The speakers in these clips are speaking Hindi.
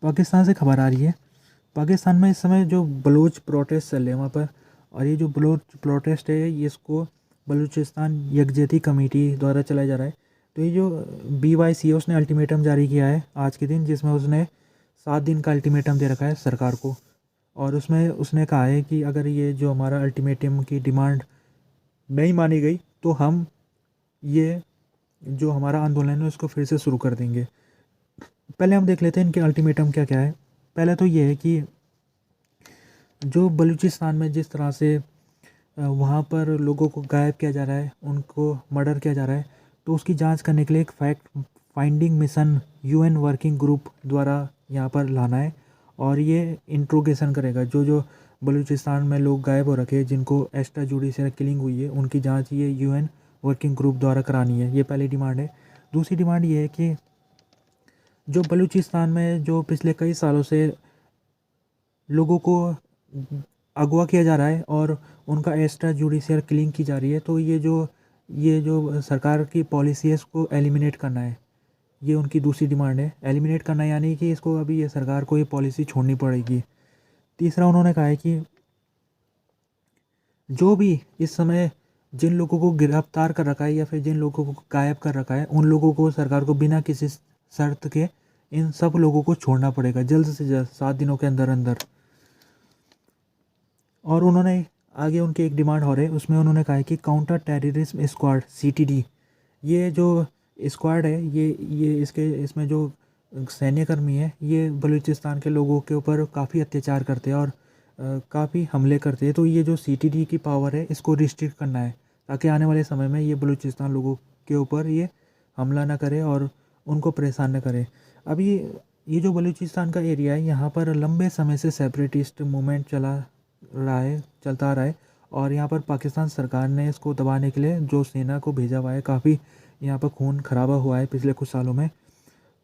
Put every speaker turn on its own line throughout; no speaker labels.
पाकिस्तान से खबर आ रही है। पाकिस्तान में इस समय जो बलूच प्रोटेस्ट चल रहे हैं वहाँ पर, और ये जो बलूच प्रोटेस्ट है ये इसको बलूचिस्तान यकजहती कमेटी द्वारा चलाया जा रहा है। तो ये जो BYC है उसने अल्टीमेटम जारी किया है आज के दिन, जिसमें उसने 7 दिन का अल्टीमेटम दे रखा है सरकार को। और उसमें उसने कहा है कि अगर ये जो हमारा अल्टीमेटम की डिमांड नहीं मानी गई तो हम ये जो हमारा आंदोलन है उसको फिर से शुरू कर देंगे। पहले हम देख लेते हैं इनके अल्टीमेटम क्या क्या है। पहले तो ये है कि जो बलूचिस्तान में जिस तरह से वहाँ पर लोगों को गायब किया जा रहा है, उनको मर्डर किया जा रहा है, तो उसकी जांच करने के लिए एक fact finding mission UN working group द्वारा यहाँ पर लाना है। और ये इंट्रोगेशन करेगा जो जो बलूचिस्तान में लोग गायब हो रखे हैं, जिनको एक्स्ट्रा जुडिशियल किलिंग हुई है, उनकी जांच ये UN वर्किंग ग्रुप द्वारा करानी है। ये पहली डिमांड है। दूसरी डिमांड ये है कि जो बलूचिस्तान में जो पिछले कई सालों से लोगों को अगवा किया जा रहा है और उनका एक्स्ट्रा जुडिशियल किलिंग की जा रही है, तो ये जो सरकार की पॉलिसी है इसको एलिमिनेट करना है। ये उनकी दूसरी डिमांड है, एलिमिनेट करना, यानी कि इसको अभी ये सरकार को ये पॉलिसी छोड़नी पड़ेगी। तीसरा उन्होंने कहा है कि जो भी इस समय जिन लोगों को गिरफ्तार कर रखा है या फिर जिन लोगों को गायब कर रखा है, उन लोगों को सरकार को बिना किसी शर्त के इन सब लोगों को छोड़ना पड़ेगा जल्द से जल्द, 7 दिनों के अंदर अंदर। और उन्होंने आगे उनकी एक डिमांड हो रही है, उसमें उन्होंने कहा है कि काउंटर टेररिज्म स्क्वाड CTD, ये जो स्क्वाड है ये इसमें जो सैन्यकर्मी है ये बलूचिस्तान के लोगों के ऊपर काफ़ी अत्याचार करते हैं और काफ़ी हमले करते हैं। तो ये जो CTD की पावर है इसको रिस्ट्रिक्ट करना है, ताकि आने वाले समय में ये बलूचिस्तान लोगों के ऊपर ये हमला ना करे और उनको परेशान न करे। अभी ये जो बलूचिस्तान का एरिया है यहाँ पर लंबे समय से सेपरेटिस्ट मूवमेंट चलता आ रहा है। और यहाँ पर पाकिस्तान सरकार ने इसको दबाने के लिए जो सेना को भेजा हुआ है, काफ़ी यहाँ पर खून खराबा हुआ है पिछले कुछ सालों में।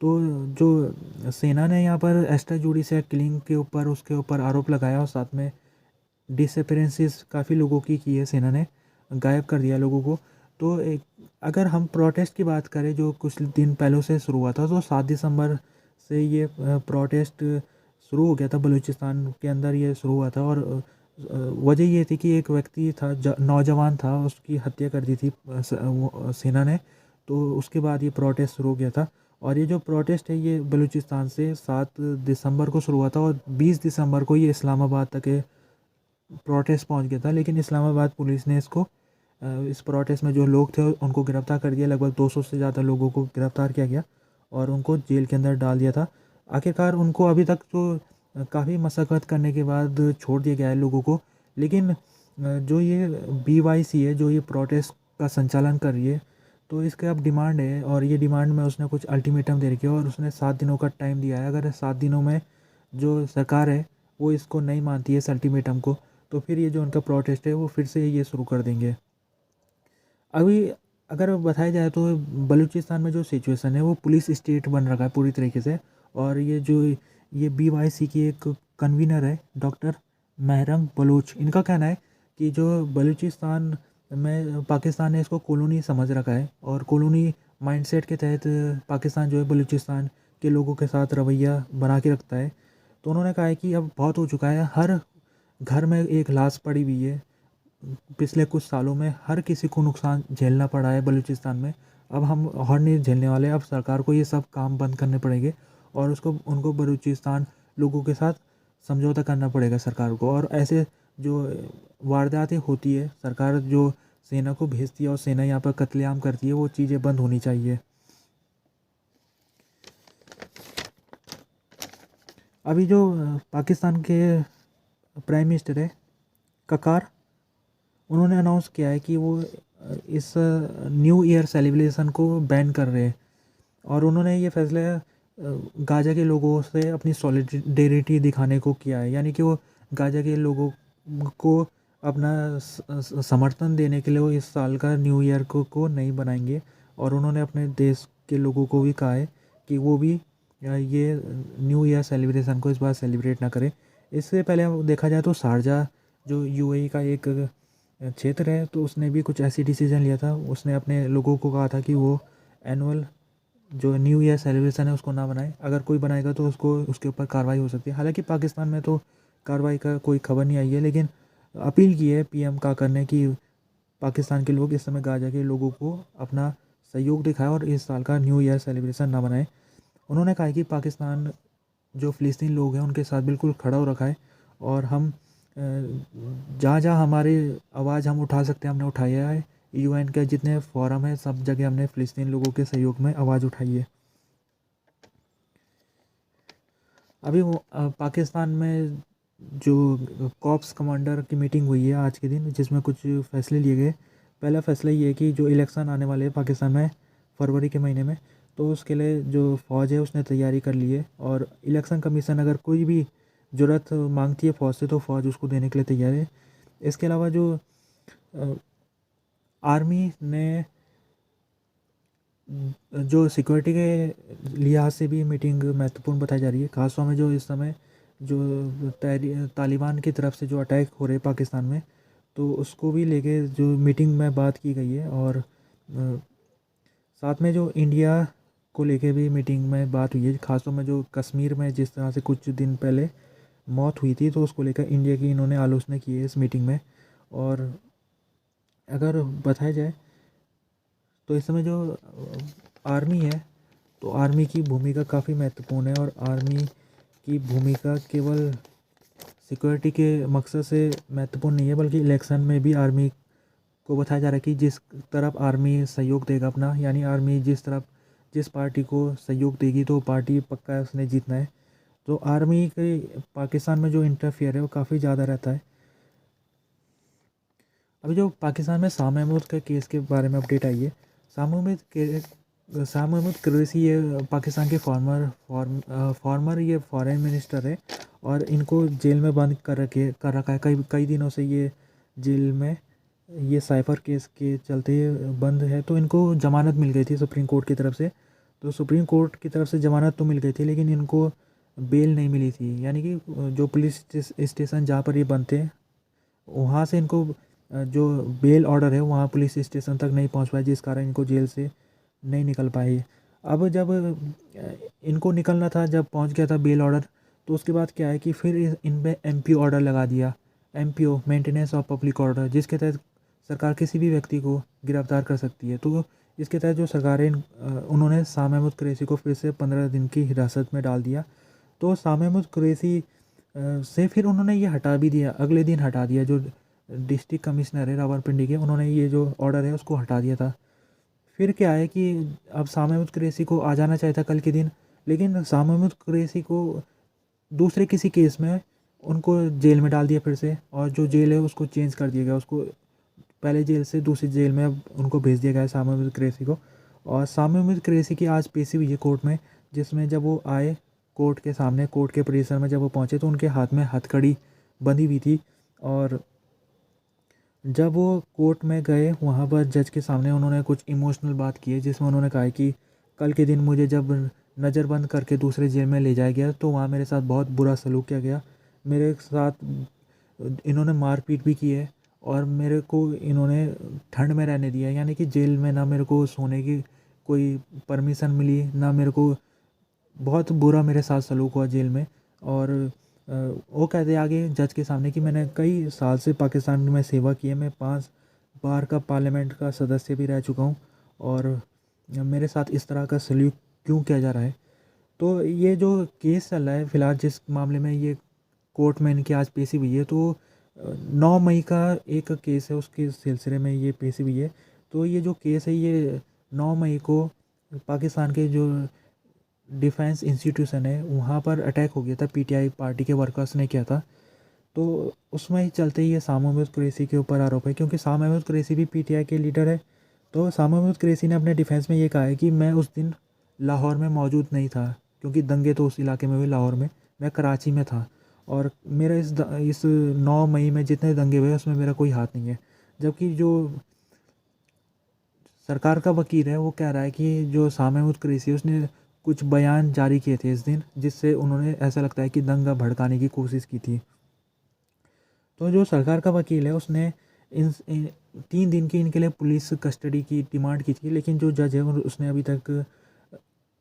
तो जो सेना ने यहाँ पर एक्स्ट्रा जुडिशियल किलिंग के ऊपर उसके ऊपर आरोप लगाया और साथ में डिसअपेरेंसेस काफ़ी लोगों की है, सेना ने गायब कर दिया लोगों को। तो अगर हम प्रोटेस्ट की बात करें जो कुछ दिन पहले से शुरू हुआ था, तो 7 दिसंबर से ये प्रोटेस्ट शुरू हो गया था बलूचिस्तान के अंदर, ये शुरू हुआ था। और वजह ये थी कि एक व्यक्ति था, नौजवान था, उसकी हत्या कर दी थी सेना ने। तो उसके बाद ये प्रोटेस्ट शुरू हो गया था। और ये जो प्रोटेस्ट है ये बलूचिस्तान से 7 दिसंबर को शुरू हुआ था और 20 दिसंबर को ये इस्लामाबाद तक प्रोटेस्ट पहुंच गया था। लेकिन इस्लामाबाद पुलिस ने इसको इस प्रोटेस्ट में जो लोग थे उनको गिरफ्तार कर दिया। लगभग 200 से ज़्यादा लोगों को गिरफ्तार किया गया और उनको जेल के अंदर डाल दिया था। आखिरकार उनको अभी तक तो काफ़ी मशक्क़त करने के बाद छोड़ दिया गया है लोगों को। लेकिन जो ये BYC है जो ये प्रोटेस्ट का संचालन कर रही है, तो इसके अब डिमांड है और ये डिमांड में उसने कुछ अल्टीमेटम दे रखी है और उसने 7 दिनों का टाइम दिया है। अगर 7 दिनों में जो सरकार है वो इसको नहीं मानती है इस अल्टीमेटम को, तो फिर ये जो उनका प्रोटेस्ट है वो फिर से ये शुरू कर देंगे। अभी अगर बताया जाए तो बलूचिस्तान में जो सिचुएशन है वो पुलिस स्टेट बन रखा है पूरी तरीके से। और ये BYC की एक कन्वीनर है डॉक्टर महरंग बलूच, इनका कहना है कि जो बलूचिस्तान में पाकिस्तान ने इसको कॉलोनी समझ रखा है और कॉलोनी माइंडसेट के तहत पाकिस्तान जो है बलूचिस्तान के लोगों के साथ रवैया बना के रखता है। तो उन्होंने कहा है कि अब बहुत हो चुका है, हर घर में एक लाश पड़ी हुई है। पिछले कुछ सालों में हर किसी को नुकसान झेलना पड़ा है बलूचिस्तान में। अब हम और नहीं झेलने वाले, अब सरकार को ये सब काम बंद करने पड़ेंगे और उनको बलूचिस्तान लोगों के साथ समझौता करना पड़ेगा सरकार को। और ऐसे जो वारदातें होती है, सरकार जो सेना को भेजती है और सेना यहाँ पर कत्लेआम करती है, वो चीज़ें बंद होनी चाहिए। अभी जो पाकिस्तान के प्राइम मिनिस्टर है ककार, उन्होंने अनाउंस किया है कि वो इस न्यू ईयर सेलिब्रेशन को बैन कर रहे हैं। और उन्होंने ये फैसला गाजा के लोगों से अपनी सॉलिडेरिटी दिखाने को किया है, यानी कि वो गाजा के लोगों को अपना समर्थन देने के लिए वो इस साल का न्यू ईयर को नहीं बनाएंगे। और उन्होंने अपने देश के लोगों को भी कहा है कि वो भी ये न्यू ईयर सेलिब्रेशन को इस बार सेलिब्रेट ना करें। इससे पहले देखा जाए तो शारजा जो UAE का एक क्षेत्र है, तो उसने भी कुछ ऐसी डिसीजन लिया था। उसने अपने लोगों को कहा था कि वो एनुअल जो न्यू ईयर सेलिब्रेशन है उसको ना बनाए, अगर कोई बनाएगा तो उसको उसके ऊपर कार्रवाई हो सकती है। हालांकि पाकिस्तान में तो कार्रवाई का कोई खबर नहीं आई है, लेकिन अपील की है पीएम काकर ने कि पाकिस्तान के लोग इस समय गाजा के लोगों को अपना सहयोग दिखाए और इस साल का न्यू ईयर सेलिब्रेशन ना बनाए। उन्होंने कहा कि पाकिस्तान जो फ़िलिस्तीन लोग हैं उनके साथ बिल्कुल खड़ा हो रखा है, और हम जहाँ जहाँ हमारी आवाज़ हम उठा सकते हैं हमने उठाया है। यूएन के जितने फोरम है सब जगह हमने फ़िलिस्तीन लोगों के सहयोग में आवाज़ उठाई है। अभी पाकिस्तान में जो कॉप्स कमांडर की मीटिंग हुई है आज के दिन, जिसमें कुछ फ़ैसले लिए गए। पहला फ़ैसला ये है कि जो इलेक्शन आने वाले हैं पाकिस्तान में फरवरी के महीने में, तो उसके लिए जो फ़ौज है उसने तैयारी कर ली है, और इलेक्शन कमीशन अगर कोई भी ज़रूरत मांगती है फ़ौज से तो फ़ौज उसको देने के लिए तैयार है। इसके अलावा जो आर्मी ने जो सिक्योरिटी के लिहाज से भी मीटिंग महत्वपूर्ण बताई जा रही है, खासतौर में जो इस समय जो तालिबान की तरफ से जो अटैक हो रहे हैं पाकिस्तान में, तो उसको भी लेके जो मीटिंग में बात की गई है। और साथ में जो इंडिया को लेके भी मीटिंग में बात हुई है, खासतौर में जो कश्मीर में जिस तरह से कुछ दिन पहले मौत हुई थी, तो उसको लेकर इंडिया की इन्होंने आलोचना की है इस मीटिंग में। और अगर बताया जाए तो इस समय जो आर्मी है, तो आर्मी की भूमिका काफ़ी महत्वपूर्ण है, और आर्मी की भूमिका केवल सिक्योरिटी के मकसद से महत्वपूर्ण नहीं है, बल्कि इलेक्शन में भी आर्मी को बताया जा रहा है कि जिस तरफ आर्मी सहयोग देगा अपना, यानी आर्मी जिस पार्टी को सहयोग देगी तो पार्टी पक्का है उसने जीतना है। तो आर्मी के पाकिस्तान में जो इंटरफियर है वो काफ़ी ज़्यादा रहता है। अभी जो पाकिस्तान में शाह महमूद के केस के बारे में अपडेट आई है। शाह महमूद कुरैशी ये पाकिस्तान के फॉर्मर ये फॉरेन मिनिस्टर है, और इनको जेल में बंद कर रखा है कई कई दिनों से। ये जेल में ये साइफर केस के चलते बंद है। तो इनको ज़मानत मिल गई थी सुप्रीम कोर्ट की तरफ से, तो सुप्रीम कोर्ट की तरफ से ज़मानत तो मिल गई थी, लेकिन इनको बेल नहीं मिली थी। यानी कि जो पुलिस स्टेशन जहाँ पर ये बनते हैं वहाँ से इनको जो बेल ऑर्डर है वहाँ पुलिस स्टेशन तक नहीं पहुँच पाए, जिस कारण इनको जेल से नहीं निकल पाए। अब जब इनको निकलना था, जब पहुँच गया था बेल ऑर्डर, तो उसके बाद क्या है कि फिर इन पे एमपीओ ऑर्डर लगा दिया। MPO maintenance of public order, जिसके तहत सरकार किसी भी व्यक्ति को गिरफ्तार कर सकती है। तो इसके तहत जो सरकार है उन्होंने शाह महमूद कुरैशी को फिर से 15 दिन की हिरासत में डाल दिया। तो शाह महमूद कुरैशी से फिर उन्होंने ये हटा भी दिया, अगले दिन हटा दिया। जो डिस्ट्रिक्ट कमिश्नर है रावलपिंडी के, उन्होंने ये जो ऑर्डर है उसको हटा दिया था। फिर क्या है कि अब शाह महमूद कुरैशी को आ जाना चाहिए था कल के दिन, लेकिन शाह महमूद कुरैशी को दूसरे किसी केस में उनको जेल में डाल दिया फिर से, और जो जेल है उसको चेंज कर दिया गया। उसको पहले जेल से दूसरी जेल में अब उनको भेज दिया गया है शाह महमूद कुरैशी को। और शाह महमूद कुरैशी की आज पेशी हुई है कोर्ट में, जिसमें जब वो आए कोर्ट के सामने, कोर्ट के परिसर में जब वो पहुँचे, तो उनके हाथ में हथकड़ी बंधी हुई थी। और जब वो कोर्ट में गए वहाँ पर जज के सामने उन्होंने कुछ इमोशनल बात की है, जिसमें उन्होंने कहा है कि कल के दिन मुझे जब नज़रबंद करके दूसरे जेल में ले जाया गया तो वहाँ मेरे साथ बहुत बुरा सलूक किया गया। मेरे साथ इन्होंने मारपीट भी की है, और मेरे को इन्होंने ठंड में रहने दिया। यानी कि जेल में ना मेरे को सोने की कोई परमिशन मिली, ना मेरे को, बहुत बुरा मेरे साथ सलूक हुआ जेल में। और वो कहते आगे जज के सामने कि मैंने कई साल से पाकिस्तान में सेवा की है, मैं 5 बार का पार्लियामेंट का सदस्य भी रह चुका हूँ, और मेरे साथ इस तरह का सलूक क्यों किया जा रहा है। तो ये जो केस चल रहा है फ़िलहाल, जिस मामले में ये कोर्ट में इनकी आज पेशी हुई है, तो 9 मई का एक केस है, उसके सिलसिले में ये पेशी हुई है। तो ये जो केस है ये 9 मई को पाकिस्तान के जो डिफेंस इंस्टीट्यूशन है वहाँ पर अटैक हो गया था, पीटीआई पार्टी के वर्कर्स ने किया था। तो उसमें ही चलते ही ये शाह महमूद कुरैशी के ऊपर आरोप है, क्योंकि शाह महमूद कुरैशी भी पीटीआई के लीडर है। तो शाह महमूद कुरैशी ने अपने डिफेंस में ये कहा है कि मैं उस दिन लाहौर में मौजूद नहीं था, क्योंकि दंगे तो उस इलाके में हुए लाहौर में, मैं कराची में था, और मेरा इस 9 मई में जितने दंगे हुए उसमें मेरा कोई हाथ नहीं है। जबकि जो सरकार का वकील है वो कह रहा है कि जो शाह महमूद कुरैशी है उसने कुछ बयान जारी किए थे इस दिन, जिससे उन्होंने ऐसा लगता है कि दंगा भड़काने की कोशिश की थी। तो जो सरकार का वकील है उसने इन 3 दिन की इनके लिए पुलिस कस्टडी की डिमांड की थी, लेकिन जो जज है उसने अभी तक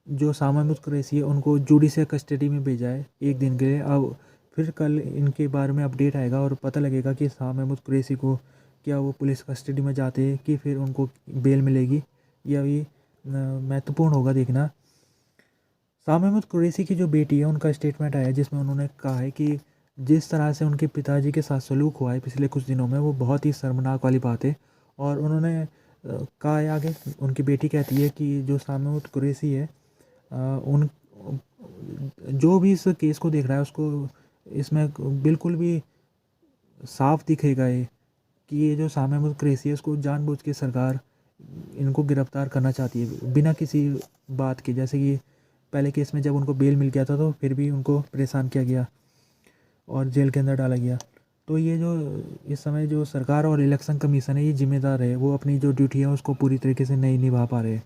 जो सामा महमूद कुरैशी है उनको जुडिशियल कस्टडी में भेजा है 1 दिन के लिए। अब फिर कल इनके बारे में अपडेट आएगा और पता लगेगा कि सामा महमूद कुरैशी को क्या वो पुलिस कस्टडी में जाते हैं कि फिर उनको बेल मिलेगी, या ये महत्वपूर्ण होगा देखना। सामा महमूद कुरैशी की जो बेटी है उनका स्टेटमेंट आया जिसमें उन्होंने कहा है कि जिस तरह से उनके पिताजी के साथ सलूक हुआ है पिछले कुछ दिनों में वो बहुत ही शर्मनाक वाली बात है। और उन्होंने कहा है आगे, उनकी बेटी कहती है कि जो सामा महमूद कुरैशी है उन जो भी इस केस को देख रहा है उसको इसमें बिल्कुल भी साफ दिखेगा ये कि ये जो सामा महमूद कुरैशी है उसको जानबूझ के सरकार इनको गिरफ्तार करना चाहती है बिना किसी बात के। जैसे कि पहले केस में जब उनको बेल मिल गया था तो फिर भी उनको परेशान किया गया और जेल के अंदर डाला गया। तो ये जो इस समय जो सरकार और इलेक्शन कमीशन है ये जिम्मेदार है, वो अपनी जो ड्यूटी है उसको पूरी तरीके से नहीं निभा पा रहे।